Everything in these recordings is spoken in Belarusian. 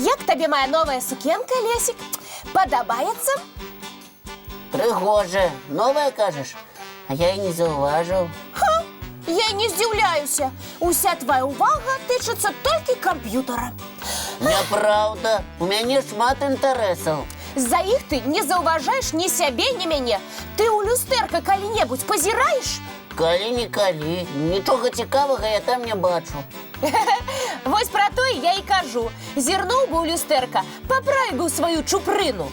Як тобі моя новая сукенка, Лесик? Подобається? Пригоже. Новая, кажеш? А я і не зауважив. Ха! Я й не здивляюся. Уся твоя увага тичиться тільки комп'ютера. Няправда. У мяне шмат інтарэсаў. За іх ты не заўважаеш ні сябе, ні мяне. Ты ў люстэрка калі-небудзь пазіраеш? Калі-нікалі. Нічога цікавага я там не бачу. Вось пра тое я і кажу. Зірнуў бы ў люстэрка, паправіў бы сваю чупрыну.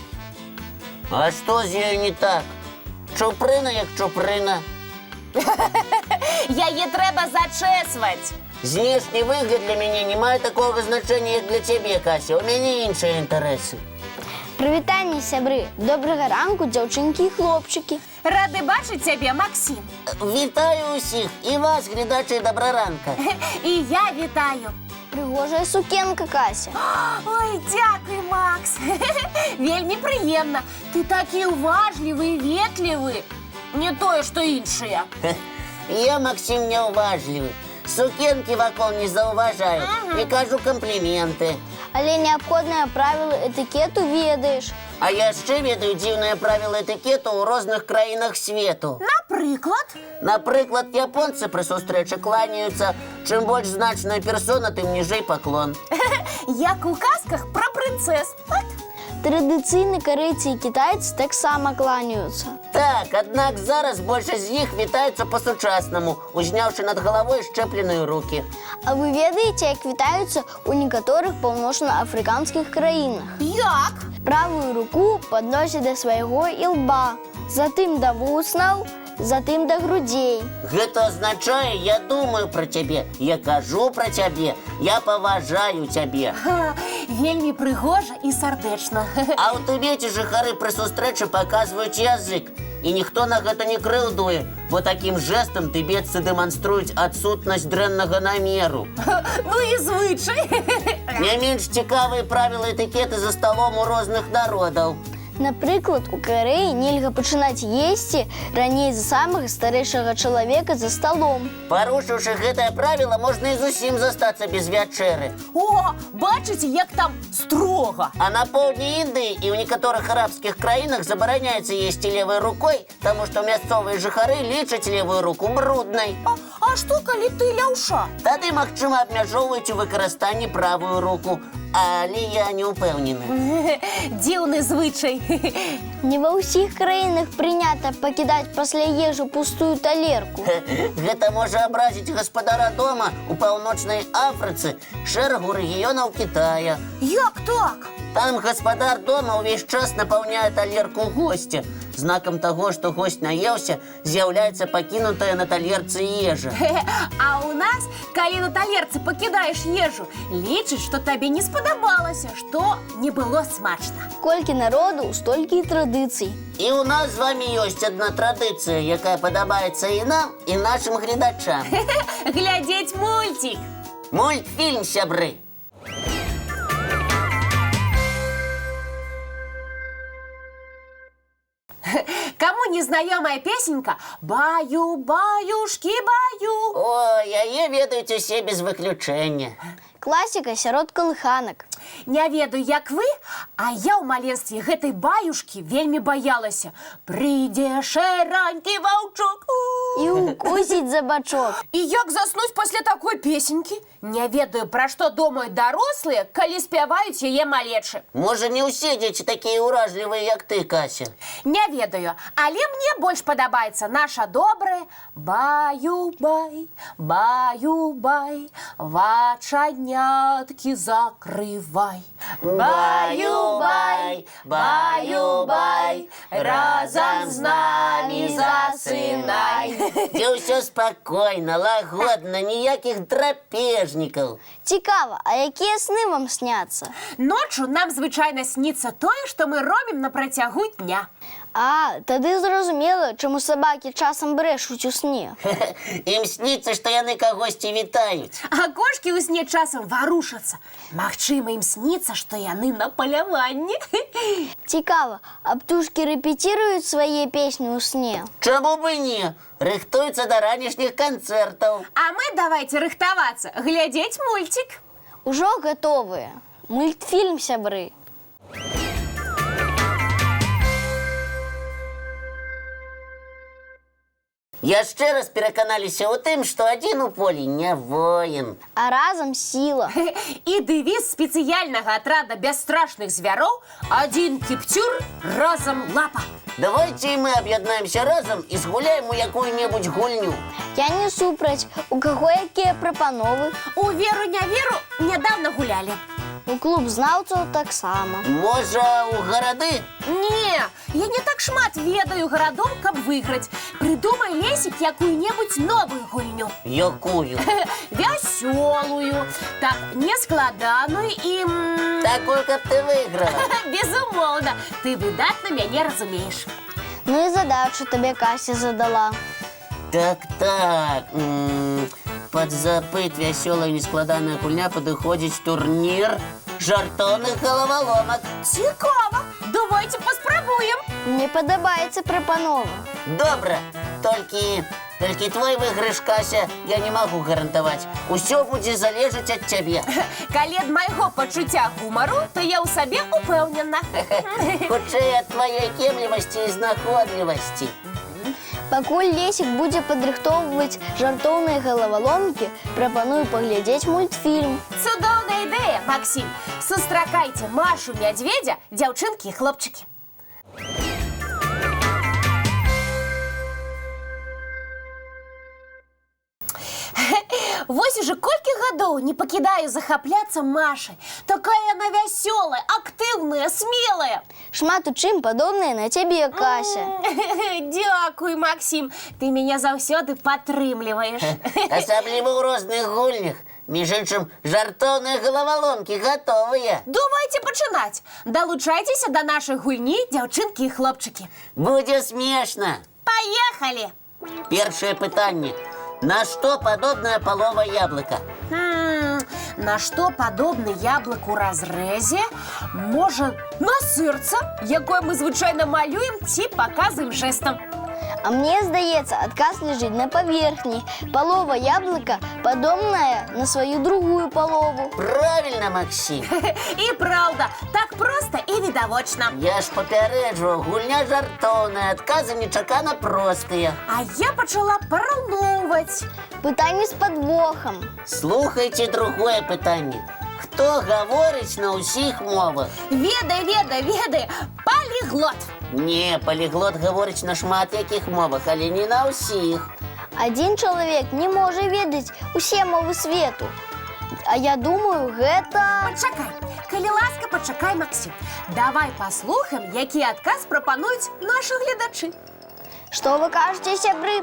А што з ёю не так? Чупрына як чупрына. Яе трэба зачэсваць. Знешні выгляд для мяне не мае такога значэння, як для цябе, Кася. У мяне іншыя інтарэсы. Прывітанне, сябры. Добрага ранку, дзяўчынкі і хлопчыкі. Рады бачыць цябе, Максім. Вітаю ўсіх і вас, гледачы, добраранка. І я вітаю. Прыгожая сукенка, Кася. Ой, дзякуй, Макс. Вельмі прыемна. Ты такі уважлівы і ветлівы. Не тое, што іншыя. Я, Максим, няўважлівы. Сукенкі вакол не заўважаю і кажу кампліменты. Але неабходныя правілы этыкету ведаеш. А яшчэ ведаю дзіўныя правілы этыкету ў розных краінах свету. Напрыклад? Напрыклад, японцы пры сустрэчы кланяюцца. Чым больш значная персона, тым ніжэй паклон. Як у казках пра прынцэс. Традыцыйны карэйцы і кітайцы таксама кланяюцца. Так, аднак зараз большасць з іх вітаюцца па-сучаснаму, узняўшы над галавой шчэпленыя рукі. А вы ведаеце, як вітаюцца ў некаторых паўночна-афрыканскіх краінах? Як? Правую руку падносяць да свайго ілба, затым да вуснаў, затым да грудзей. Гэта азначае, я думаю пра цябе, я кажу пра цябе, я паважаю цябе. Вельмі прыгожа і сардэчна. А ў Тыбеце жыхары пры сустрэчы паказваюць язык. І ніхто на гэта не крыўдуе, бо такім жэстам тыбетцы дэманструюць адсутнасць дрэннага намеру. Ну і звычай. Не менш цікавыя правілы этыкеты за сталом у розных народаў. Напрыклад, у Карэі нельга пачынаць есці раней за самага старэйшага чалавека за сталом. Парушыўшы гэтае правіла, можна і зусім застацца без вячэры. О, бачыце, як там строга. А на поўдні Індыі і ў некаторых арабскіх краінах забараняецца есці левай рукой, таму што мясцовыя жыхары лічаць левую руку бруднай. А што, калі ты ляўша? Тады, магчыма, абмяжоўваюць у выкарыстанні правую руку. Але я не ўпэўнены. Дзіўны звычай. Не ва ўсіх краінах прынята пакідаць пасля ежы пустую талерку. Гэта можа абразіць гаспадара дома ў паўночнай Афрыцы, шэрагу рэгіёнаў Кітая. Як так? Там гаспадар дома ўвесь час напаўняе талерку госця. Знакам таго, што госць наеўся, з'яўляецца пакінутая на талерцы ежа. А ў нас, калі на талерцы пакідаеш ежу, лічаць, што табе не спадабалася, што не было смачна. Колькі народу, столькі і традыцый. І ў нас з вамі ёсць адна традыцыя, якая падабаецца і нам, і нашым гледачам. Глядзець мульцік. Мультфільм, сябры. Кому незнаёмая песенька «Баю-баюшкі, баю». О, яе ведаюць усе без выключэння. Класіка сярод калыханак. Не ведаю, як вы, а я ў маленстве гэтай баюшкі вельмі баялася. Прыйдзе шэранькі ваўчок. І укусіць за бачок. І як заснуць пасля такой песенькі? Не ведаю, пра што думаюць дарослыя, калі спяваюць яе малечы. Можа, не ўсе дзеці такія ўражлівыя, як ты, Кася? Не ведаю, але мне больш падабаецца наша добрая «Баю-бай, баю-бай, вачаняткі закрывай». Баю-бай, баю-бай, разам з намі засынай. Дзе ўсё спакойна, лагодна, ніякіх драпежнікаў. Цікава, а якія сны вам сняцца? Ноччу нам звычайна сніцца тое, што мы робім на працягу дня. А, тады зразумела, чаму сабакі часам брэшуць у сне. Ім сніцца, што яны кагосьці вітаюць. А кошкі ў сне часам варушацца. Магчыма, ім сніцца, што яны на паляванні. Цікава, а птушкі рэпеціруюць свае песні ў сне? Чаму бы не? Рыхтуюцца да ранішніх канцэртаў. А мы давайце рыхтавацца, глядзець мульцік. Ужо гатовыя. Мультфільм, сябры. Яшчэ раз пераканаліся ў тым, што адзін у полі не воін. А разам сила. І дэвіз спецыяльнага атрада бясстрашных звяроў «Адзін кіпцюр, разам лапа». Давайте мы аб'яднаемся разам і згуляем у якую-небудзь гульню. Я не супраць. У каго якія прапановы? У веру не веру нядаўна гулялі. У клуб знаўцаў таксама. Можа, у гарады? Не, я не так шмат ведаю гарадоў, каб выйграць. Прыдумай, Лесік, якую-небудзь новую гульню. Якую? Вясёлую, так, нескладаную і... Такую, каб ты выйграла. Безумоўна, ты выдатна мяне разумееш. Ну і задачу табе Кася задала. Так. Пад запыт вясёлая нескладаная гульня падыходзіць турнір жартоўных галаваломак. Цікава, давайте паспрабуем. Мне падабаецца прапанова. Добра, толькі твой выйгрыш, Кася, я не магу гарантаваць. Усё будзе залежаць ад цябе. Калі ад майго пачуцця гумару, то я ў сабе упэўнена. Хутчэй ад тваёй кемлівасці і знаходлівасці. Пакуль Лесік будзе падрыхтоўваць жартоўныя галаваломкі, прапаную паглядзець мультфільм. Цудоўная ідэя, Максим. Сустракайце Машу Мядзведзя, дзяўчынкі і хлопчыкі. Вось уже колькі гадоў не пакідаю захапляцца Машай. Такая яна вясёлая, актыўная, смелая. Шмат у чым падобныя на цябе, Кася. Дзякуй, Максим. Ты мяне заўсёды падтрымліваеш. Асабліва ў розных гульнях. Між іншым, жартоўныя галаваломкі гатовыя. Давайте пачынаць. Далучайцеся да нашай гульні, дзяўчынкі і хлопчыкі. Будзе смешна. Паехалі! Першае пытанне. На што падобная палова яблыка? На што падобны яблык у разрэзе? Можа, на сэрца, якое мы звычайна малюем ці паказваем жэстам. А мне здаецца, адказ ляжыць на паверхні. Палова яблыка падобная на сваю другую палову. Правильно, Максим. І праўда, так проста і відавочна. Я ж папярэджваў, гульня жартоўная, адказы нечакана простыя. А я пачала параўноўваць. Пытанне з падвохам. Слухайце другое пытанне. Хто гаворыць на ўсіх мовах? Ведай, паліглот. Не, паліглот гаворыць на шмат якіх мовах, але не на ўсіх. Адзін чалавек не можа ведаць усе мовы свету. А я думаю, гэта... Пачакай, калі ласка, пачакай, Максим. Давай паслухаем, які адказ прапануюць нашы гледачы. Што вы кажаце, сябры?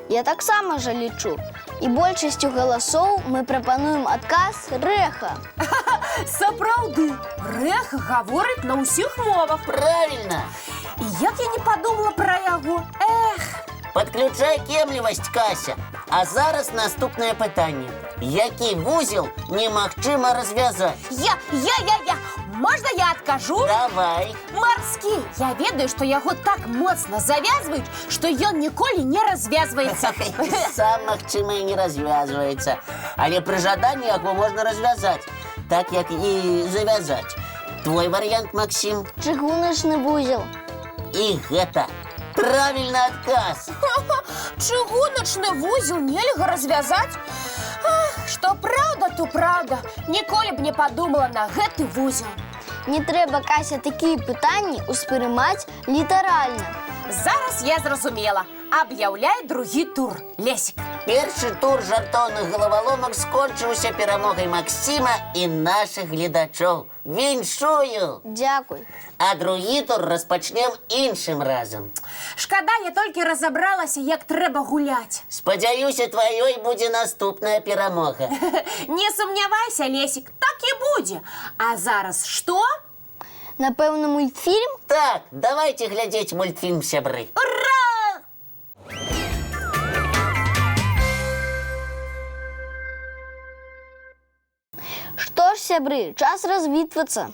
Я таксама жа лічу. І большасцю галасоў мы прапануем адказ рэха. Сапраўды, рэх гаворыць на ўсіх мовах. Правильно. І як я не подумала пра яго. Падключай кемлівасць, Кася. А зараз наступнае пытанне. Які вузел немагчыма развязаць? Я. Можна я адкажу? Давай. Марскі. Я ведаю, што яго так моцна завязваюць, што ён ніколі не развязваецца. Сам, магчыма, і не развязваецца. Але пры жаданні яго можна развязаць, так як і завязаць. Твой варыянт, Максим? Чыгуначны вузел. І гэта правильны адказ. Чыгуначны вузел нельга развязаць? Што праўда, то праўда. Ніколі б не подумала на гэты вузел. Не трэба, Кася, такія пытанні ўспрымаць літаральна. Зараз я зразумела. Аб'яўляй другі тур, Лесік. Першы тур жартоўных галаваломак скончыўся перамогай Максима і нашых гледачоў. Віншую! Дзякуй. А другі тур распачнем іншым разам. Шкада, я толькі разабралася, як трэба гуляць. Спадзяюся, тваёй будзе наступная перамога. Не сумнявайся, Лесік, так і будзе. А зараз што? Напэўна, мультфільм? Так, давайте глядзець мультфільм, сябры. Ура! Што ж, сябры, час развітвацца.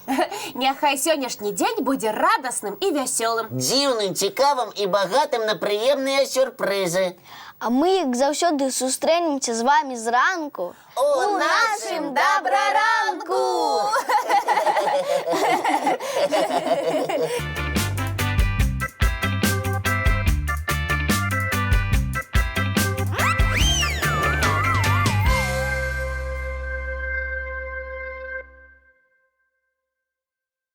Няхай сённяшні дзень будзе радасным і вясёлым. Дзіўным, цікавым і багатым на прыемныя сюрпрызы. А мы, як заўсёды, сустрэнемся з вамі зранку У нашым добраранку!